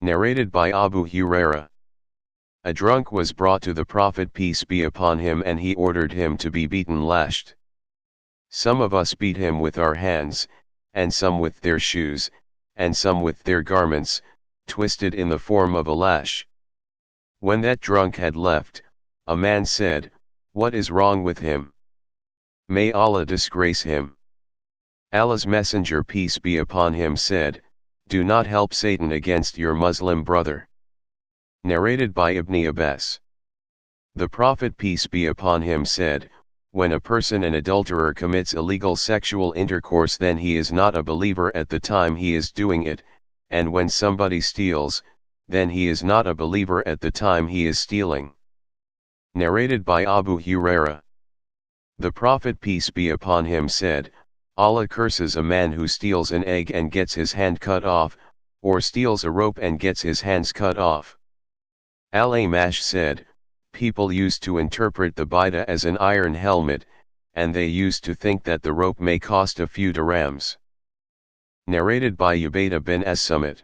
Narrated by Abu Huraira. A drunk was brought to the Prophet peace be upon him, and he ordered him to be beaten, lashed. Some of us beat him with our hands, and some with their shoes, and some with their garments, twisted in the form of a lash. When that drunk had left, a man said, "What is wrong with him? May Allah disgrace him." Allah's Messenger peace be upon him said, "Do not help Satan against your Muslim brother." Narrated by Ibn Abbas. The Prophet peace be upon him said, "When a person, an adulterer, commits illegal sexual intercourse, then he is not a believer at the time he is doing it, and when somebody steals, then he is not a believer at the time he is stealing." Narrated by Abu Huraira. The Prophet peace be upon him said, "Allah curses a man who steals an egg and gets his hand cut off, or steals a rope and gets his hands cut off." Al-Amash said, "People used to interpret the Baida as an iron helmet, and they used to think that the rope may cost a few dirhams." Narrated by Ubaydah bin as-Summit.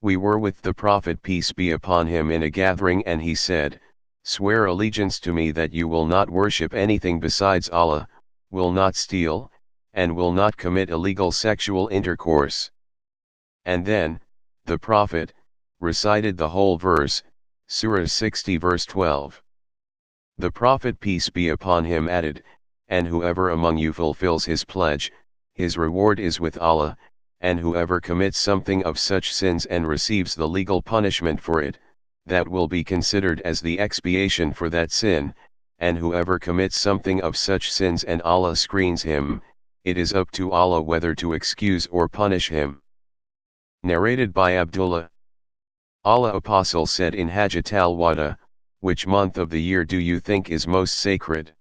We were with the Prophet peace be upon him in a gathering, and he said, "Swear allegiance to me that you will not worship anything besides Allah, will not steal, and will not commit illegal sexual intercourse." And then, the Prophet recited the whole verse, Surah 60 verse 12. The Prophet peace be upon him added, "And whoever among you fulfills his pledge, his reward is with Allah, and whoever commits something of such sins and receives the legal punishment for it, that will be considered as the expiation for that sin, and whoever commits something of such sins and Allah screens him, it is up to Allah whether to excuse or punish him." Narrated by Abdullah. Allah Apostle said in Hajjat al-Wada, "Which month of the year do you think is most sacred?"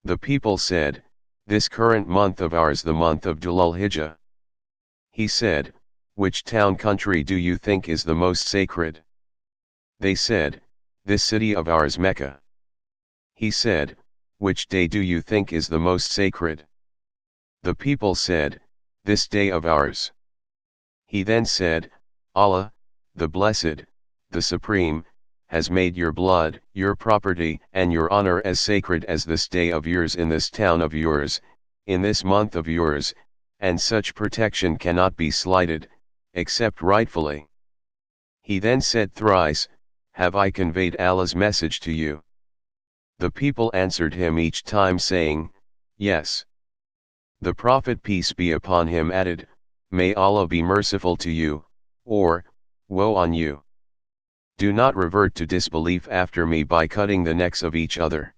The people said, "This current month of ours, the month of Dhul-Hijjah." He said, "Which town country do you think is the most sacred?" They said, "This city of ours, Mecca." He said, "Which day do you think is the most sacred?" The people said, "This day of ours." He then said, "Allah, the Blessed, the Supreme, has made your blood, your property, and your honor as sacred as this day of yours in this town of yours, in this month of yours, and such protection cannot be slighted, except rightfully." He then said thrice, "Have I conveyed Allah's message to you?" The people answered him each time saying, "Yes." The Prophet peace be upon him added, "May Allah be merciful to you," or, "Woe on you! Do not revert to disbelief after me by cutting the necks of each other."